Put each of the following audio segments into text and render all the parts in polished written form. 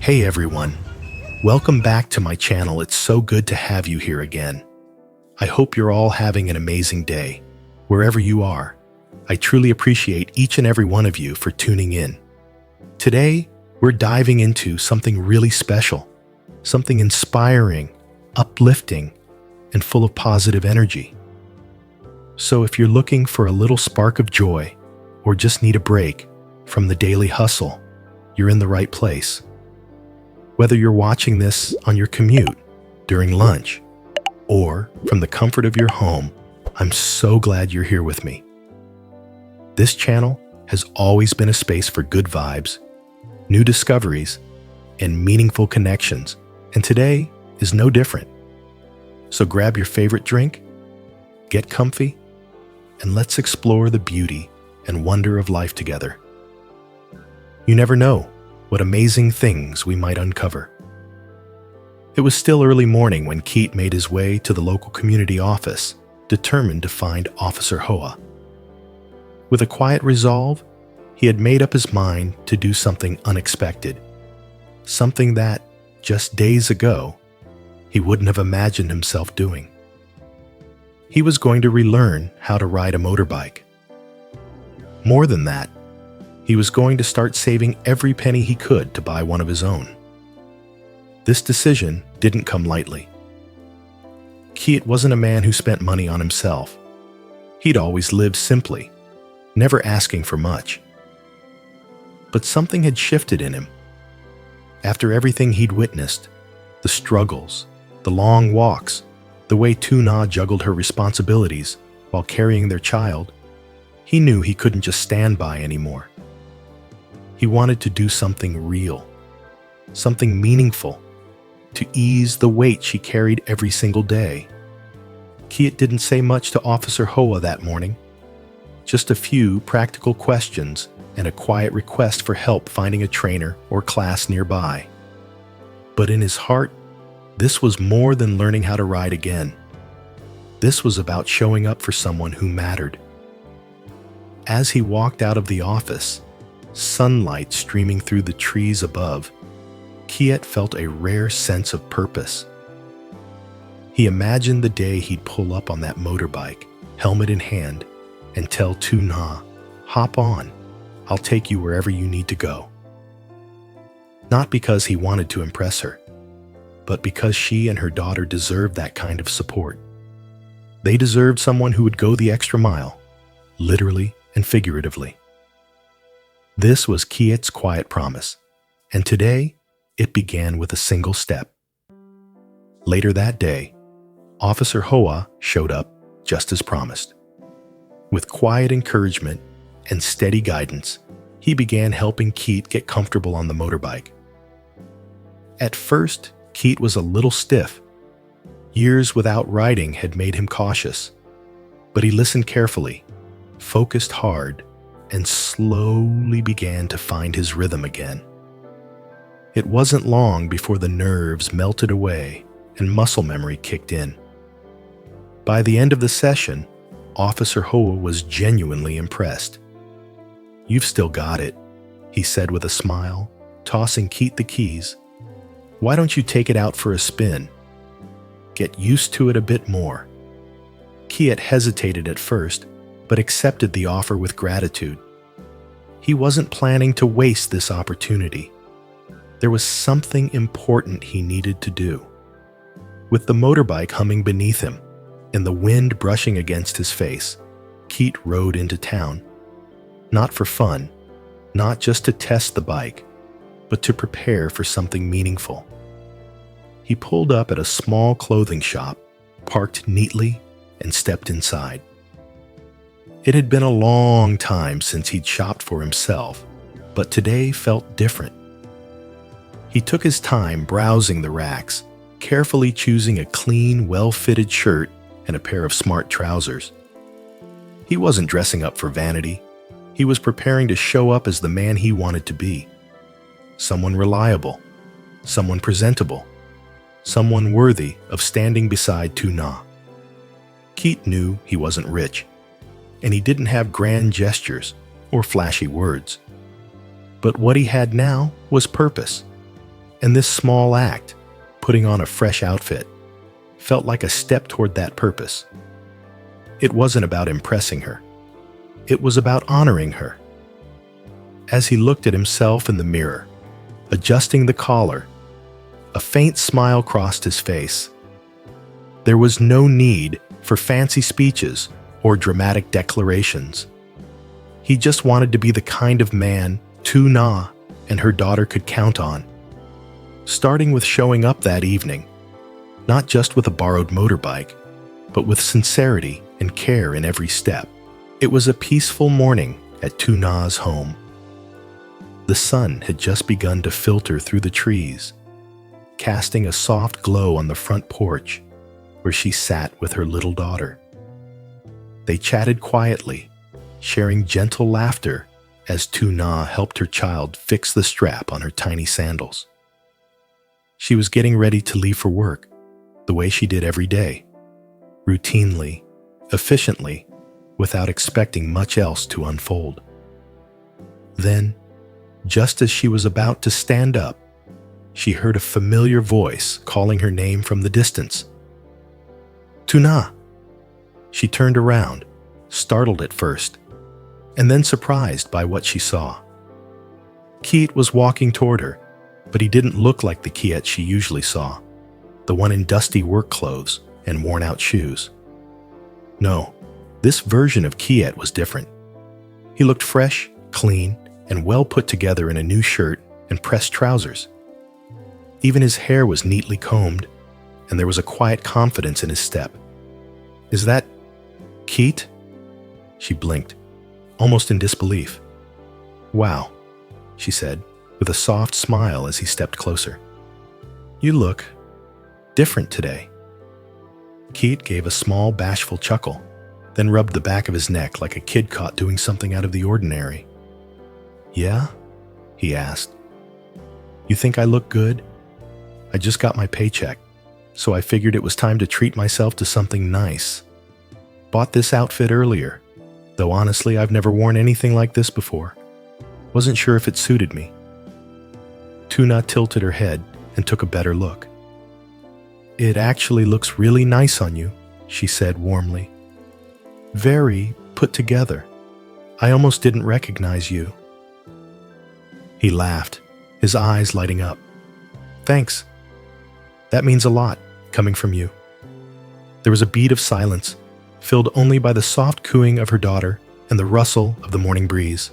Hey everyone, welcome back to my channel. It's so good to have you here again. I hope you're all having an amazing day, wherever you are. I truly appreciate each and every one of you for tuning in. Today, we're diving into something really special, something inspiring, uplifting, and full of positive energy. So if you're looking for a little spark of joy, or just need a break from the daily hustle, you're in the right place. Whether you're watching this on your commute, during lunch, or from the comfort of your home, I'm so glad you're here with me. This channel has always been a space for good vibes, new discoveries, and meaningful connections, and today is no different. So grab your favorite drink, get comfy, and let's explore the beauty and wonder of life together. You never know what amazing things we might uncover. It was still early morning when Kiet made his way to the local community office, determined to find Officer Hoa. With a quiet resolve, he had made up his mind to do something unexpected, something that, just days ago, he wouldn't have imagined himself doing. He was going to relearn how to ride a motorbike. More than that, he was going to start saving every penny he could to buy one of his own. This decision didn't come lightly. Kiet wasn't a man who spent money on himself. He'd always lived simply, never asking for much. But something had shifted in him. After everything he'd witnessed, the struggles, the long walks, the way Tuu Nha juggled her responsibilities while carrying their child, he knew he couldn't just stand by anymore. He wanted to do something real, something meaningful, to ease the weight she carried every single day. Kiet didn't say much to Officer Hoa that morning, just a few practical questions and a quiet request for help finding a trainer or class nearby. But in his heart, this was more than learning how to ride again. This was about showing up for someone who mattered. As he walked out of the office, sunlight streaming through the trees above, Kiet felt a rare sense of purpose. He imagined the day he'd pull up on that motorbike, helmet in hand, and tell Tuu Nha, "Hop on, I'll take you wherever you need to go." Not because he wanted to impress her, but because she and her daughter deserved that kind of support. They deserved someone who would go the extra mile, literally and figuratively. This was Kiet's quiet promise, and today it began with a single step. Later that day, Officer Hoa showed up just as promised. With quiet encouragement and steady guidance, he began helping Kiet get comfortable on the motorbike. At first, Kiet was a little stiff. Years without riding had made him cautious, but he listened carefully, focused hard, and slowly began to find his rhythm again. It wasn't long before the nerves melted away and muscle memory kicked in. By the end of the session, Officer Hoa was genuinely impressed. "You've still got it," he said with a smile, tossing Kiet the keys. "Why don't you take it out for a spin? Get used to it a bit more." Kiet hesitated at first, but accepted the offer with gratitude. He wasn't planning to waste this opportunity. There was something important he needed to do. With the motorbike humming beneath him and the wind brushing against his face, Kiet rode into town. Not for fun, not just to test the bike, but to prepare for something meaningful. He pulled up at a small clothing shop, parked neatly, and stepped inside. It had been a long time since he'd shopped for himself, but today felt different. He took his time browsing the racks, carefully choosing a clean, well-fitted shirt and a pair of smart trousers. He wasn't dressing up for vanity. He was preparing to show up as the man he wanted to be. Someone reliable, someone presentable, someone worthy of standing beside Tuu Nha. Kiet knew he wasn't rich, and he didn't have grand gestures or flashy words. But what he had now was purpose, And this small act, putting on a fresh outfit, felt like a step toward that purpose. It wasn't about impressing her. It was about honoring her. As he looked at himself in the mirror, adjusting the collar, a faint smile crossed his face. There was no need for fancy speeches or dramatic declarations. He just wanted to be the kind of man Tuu Nha and her daughter could count on. Starting with showing up that evening, not just with a borrowed motorbike, but with sincerity and care in every step. It was a peaceful morning at Tuu Nha's home. The sun had just begun to filter through the trees, casting a soft glow on the front porch where she sat with her little daughter. They chatted quietly, sharing gentle laughter as Tuu Nha helped her child fix the strap on her tiny sandals. She was getting ready to leave for work, the way she did every day, routinely, efficiently, without expecting much else to unfold. Then, just as she was about to stand up, she heard a familiar voice calling her name from the distance. "Tuu Nha!" She turned around, startled at first, and then surprised by what she saw. Kiet was walking toward her, but he didn't look like the Kiet she usually saw, the one in dusty work clothes and worn-out shoes. No, this version of Kiet was different. He looked fresh, clean, and well put together in a new shirt and pressed trousers. Even his hair was neatly combed, and there was a quiet confidence in his step. "Is that Kiet?" She blinked, almost in disbelief. "Wow," she said, with a soft smile as he stepped closer. "You look different today." Kiet gave a small, bashful chuckle, then rubbed the back of his neck like a kid caught doing something out of the ordinary. "Yeah?" he asked. "You think I look good? I just got my paycheck, so I figured it was time to treat myself to something nice. Bought this outfit earlier, though honestly I've never worn anything like this before. Wasn't sure if it suited me." Tuu Nha tilted her head and took a better look. "It actually looks really nice on you," she said warmly. "Very put together. I almost didn't recognize you." He laughed, his eyes lighting up. "Thanks. That means a lot, coming from you." There was a beat of silence, filled only by the soft cooing of her daughter and the rustle of the morning breeze.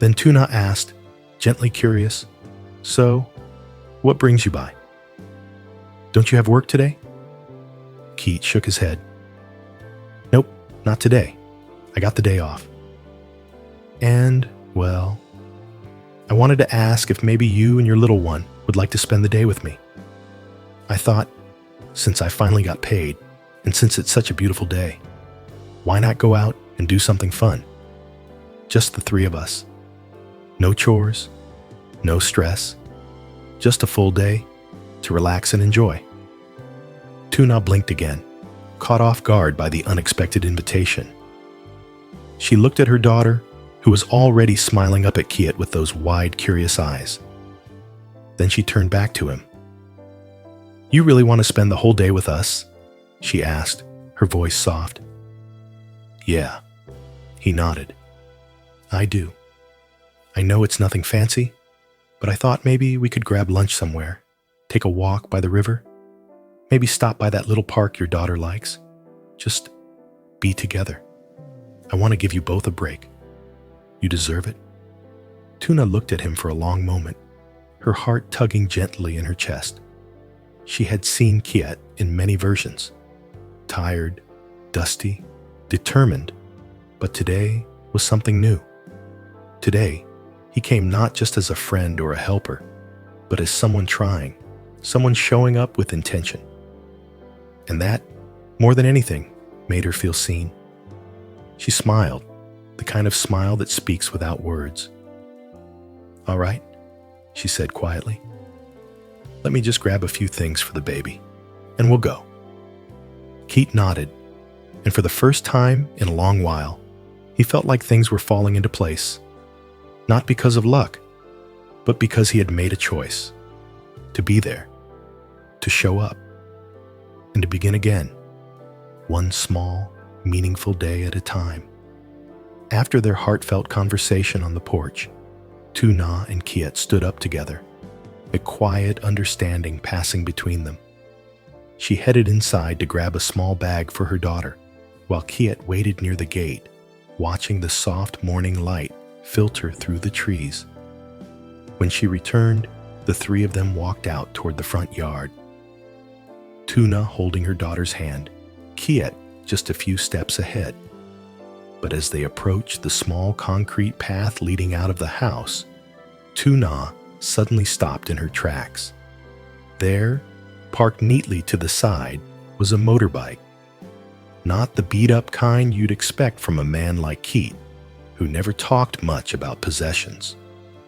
Then Tuu Nha asked, gently curious, "So, what brings you by? Don't you have work today?" Kiet shook his head. "Nope, not today. I got the day off. And, well, I wanted to ask if maybe you and your little one would like to spend the day with me. I thought, since I finally got paid, and since it's such a beautiful day, why not go out and do something fun? Just the three of us. No chores, no stress, just a full day to relax and enjoy." Tuu Nha blinked again, caught off guard by the unexpected invitation. She looked at her daughter, who was already smiling up at Kiet with those wide, curious eyes. Then she turned back to him. "You really want to spend the whole day with us?" she asked, her voice soft. "Yeah," he nodded. "I do. I know it's nothing fancy, but I thought maybe we could grab lunch somewhere, take a walk by the river, maybe stop by that little park your daughter likes. Just be together. I want to give you both a break. You deserve it." Tuu Nha looked at him for a long moment, her heart tugging gently in her chest. She had seen Kiet in many versions. Tired, dusty, determined, but today was something new. Today, he came not just as a friend or a helper, but as someone trying, someone showing up with intention. And that, more than anything, made her feel seen. She smiled, the kind of smile that speaks without words. "All right," she said quietly. "Let me just grab a few things for the baby, and we'll go." Kiet nodded, and for the first time in a long while, he felt like things were falling into place. Not because of luck, but because he had made a choice. to be there, to show up, and to begin again, one small, meaningful day at a time. After their heartfelt conversation on the porch, Tuu Nha and Kiet stood up together, a quiet understanding passing between them. She headed inside to grab a small bag for her daughter, while Kiet waited near the gate, watching the soft morning light filter through the trees. When she returned, the three of them walked out toward the front yard. Tuu Nha holding her daughter's hand, Kiet just a few steps ahead. But as they approached the small concrete path leading out of the house, Tuu Nha suddenly stopped in her tracks. There, parked neatly to the side, was a motorbike. Not the beat-up kind you'd expect from a man like Kiet, who never talked much about possessions.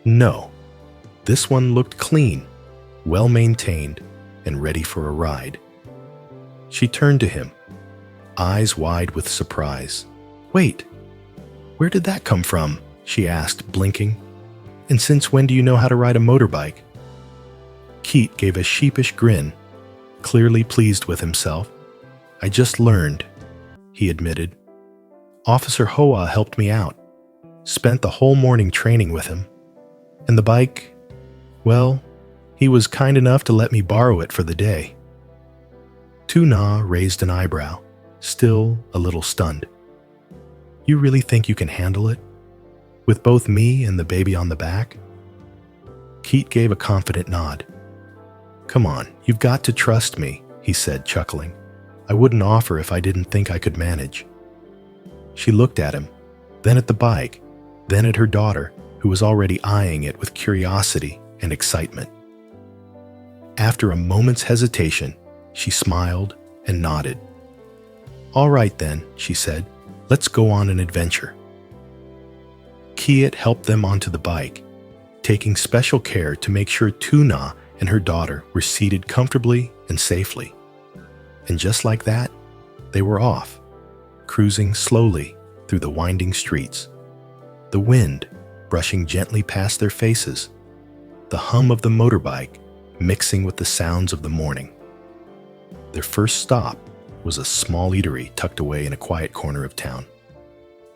No, this one looked clean, well-maintained, and ready for a ride. She turned to him, eyes wide with surprise. "Wait, where did that come from?" she asked, blinking. "And since when do you know how to ride a motorbike?" Kiet gave a sheepish grin, clearly pleased with himself. "I just learned," he admitted. "Officer Hoa helped me out. Spent the whole morning training with him. And the bike, well, he was kind enough to let me borrow it for the day." Tuu Nha raised an eyebrow, still a little stunned. "You really think you can handle it? With both me and the baby on the back?" Kiet gave a confident nod. "Come on, you've got to trust me," he said, chuckling. "I wouldn't offer if I didn't think I could manage." She looked at him, then at the bike, then at her daughter, who was already eyeing it with curiosity and excitement. After a moment's hesitation, she smiled and nodded. "All right then," she said, "let's go on an adventure." Kiet helped them onto the bike, taking special care to make sure Tuu Nha and her daughter were seated comfortably and safely. And just like that, they were off, cruising slowly through the winding streets, the wind brushing gently past their faces, the hum of the motorbike mixing with the sounds of the morning. Their first stop was a small eatery tucked away in a quiet corner of town.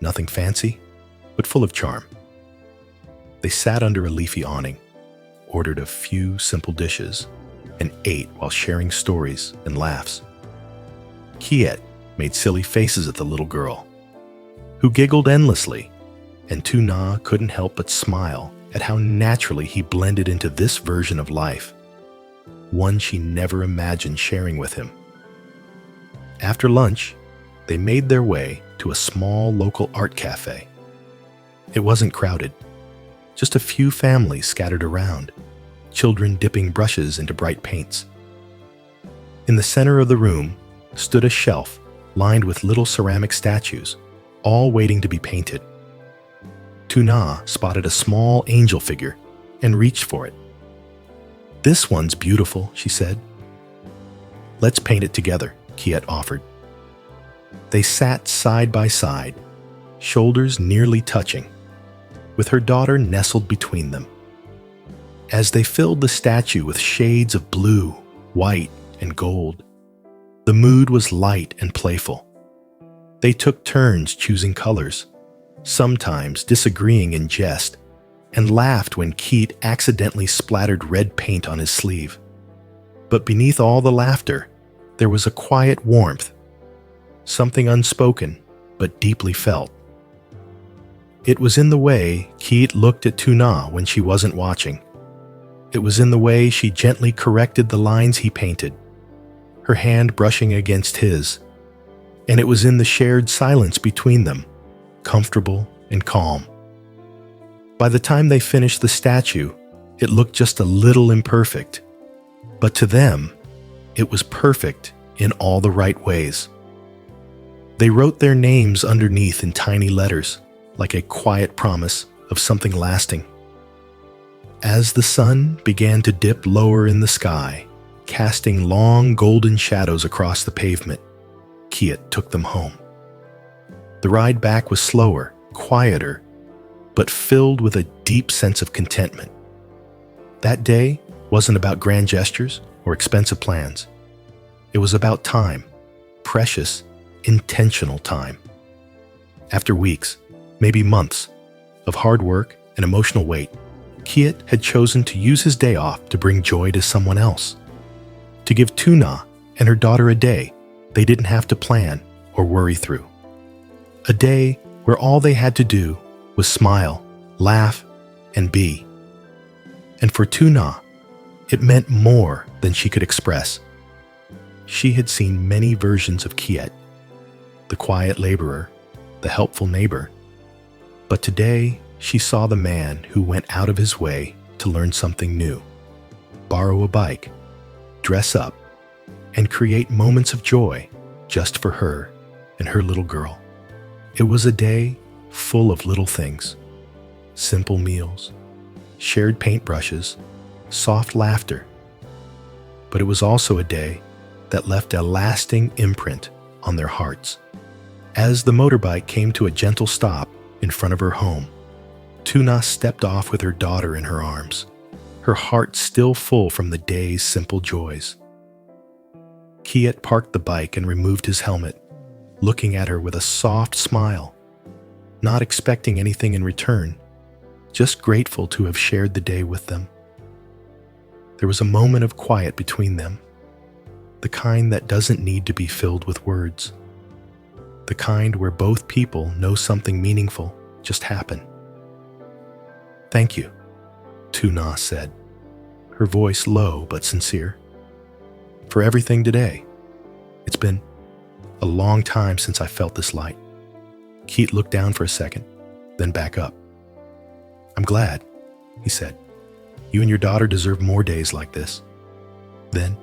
Nothing fancy, but full of charm. They sat under a leafy awning, ordered a few simple dishes, and ate while sharing stories and laughs. Kiet made silly faces at the little girl, who giggled endlessly, and Tuu Nha couldn't help but smile at how naturally he blended into this version of life, one she never imagined sharing with him. After lunch, they made their way to a small local art cafe. It wasn't crowded, just a few families scattered around, children dipping brushes into bright paints. In the center of the room stood a shelf lined with little ceramic statues, all waiting to be painted. Tuu Nha spotted a small angel figure and reached for it. "This one's beautiful," she said. "Let's paint it together," Kiet offered. They sat side by side, shoulders nearly touching, with her daughter nestled between them. As they filled the statue with shades of blue, white, and gold, the mood was light and playful. They took turns choosing colors, sometimes disagreeing in jest, and laughed when Kiet accidentally splattered red paint on his sleeve. But beneath all the laughter, there was a quiet warmth, something unspoken but deeply felt. It was in the way Kiet looked at Tuu Nha when she wasn't watching. It was in the way she gently corrected the lines he painted, her hand brushing against his. And it was in the shared silence between them, comfortable and calm. By the time they finished the statue, it looked just a little imperfect. But to them, it was perfect in all the right ways. They wrote their names underneath in tiny letters, like a quiet promise of something lasting. As the sun began to dip lower in the sky, casting long golden shadows across the pavement, Kiet took them home. The ride back was slower, quieter, but filled with a deep sense of contentment. That day wasn't about grand gestures or expensive plans. It was about time, precious, intentional time. After weeks, maybe months, of hard work and emotional weight, Kiet had chosen to use his day off to bring joy to someone else. To give Tuu Nha and her daughter a day they didn't have to plan or worry through. A day where all they had to do was smile, laugh, and be. And for Tuu Nha, it meant more than she could express. She had seen many versions of Kiet, the quiet laborer, the helpful neighbor. But today, she saw the man who went out of his way to learn something new, borrow a bike, dress up, and create moments of joy just for her and her little girl. It was a day full of little things, simple meals, shared paintbrushes, soft laughter. But it was also a day that left a lasting imprint on their hearts. As the motorbike came to a gentle stop in front of her home, Tuu Nha stepped off with her daughter in her arms, her heart still full from the day's simple joys. Kiet parked the bike and removed his helmet, looking at her with a soft smile, not expecting anything in return, just grateful to have shared the day with them. There was a moment of quiet between them, the kind that doesn't need to be filled with words, the kind where both people know something meaningful just happened. "Thank you," Tuu Nha said, her voice low but sincere, "for everything today. It's been a long time since I felt this light." Kiet looked down for a second, then back up. "I'm glad," he said. "You and your daughter deserve more days like this." Then,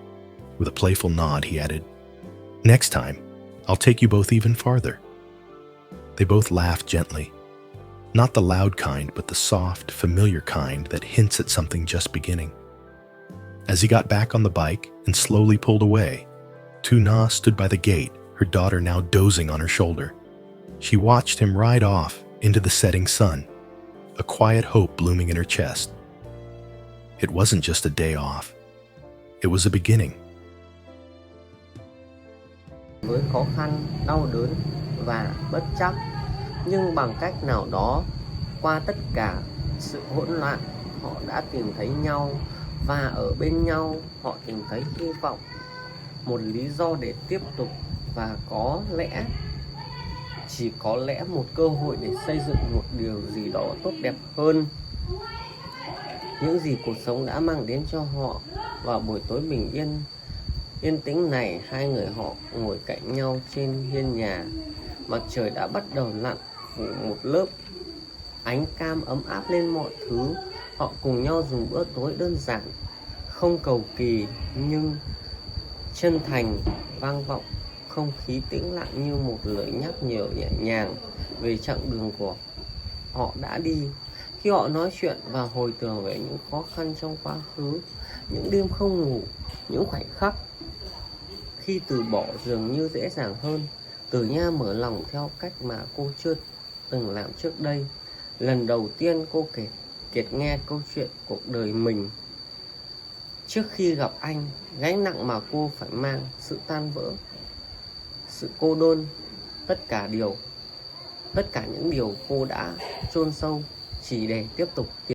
with a playful nod, he added, "Next time, I'll take you both even farther." They both laughed gently, not the loud kind, but the soft, familiar kind that hints at something just beginning. As he got back on the bike and slowly pulled away, Tuu Nha stood by the gate, her daughter now dozing on her shoulder. She watched him ride off into the setting sun, a quiet hope blooming in her chest. It wasn't just a day off. It was a beginning. Với khó khăn, đau đớn và bất trắc, nhưng bằng cách nào đó, qua tất cả sự hỗn loạn, họ đã tìm thấy nhau, và ở bên nhau họ tìm thấy hy vọng, một lý do để tiếp tục, và chỉ có lẽ một cơ hội để xây dựng một điều gì đó tốt đẹp hơn những gì cuộc sống đã mang đến cho họ. Vào buổi tối bình yên tĩnh này, hai người họ ngồi cạnh nhau trên hiên nhà. Mặt trời đã bắt đầu lặn, phủ một lớp ánh cam ấm áp lên mọi thứ. Họ cùng nhau dùng bữa tối đơn giản, không cầu kỳ nhưng chân thành, vang vọng không khí tĩnh lặng như một lời nhắc nhở nhẹ nhàng về chặng đường của họ đã đi. Khi họ nói chuyện và hồi tưởng về những khó khăn trong quá khứ, những đêm không ngủ, những khoảnh khắc khi từ bỏ dường như dễ dàng hơn, Tử Nha mở lòng theo cách mà cô chưa từng làm trước đây. Lần đầu tiên cô kể Kiet nghe câu chuyện cuộc đời mình. Trước khi gặp anh, gánh nặng mà cô phải mang, sự tan vỡ, sự cô đơn, tất cả những điều cô đã chôn sâu chỉ để tiếp tục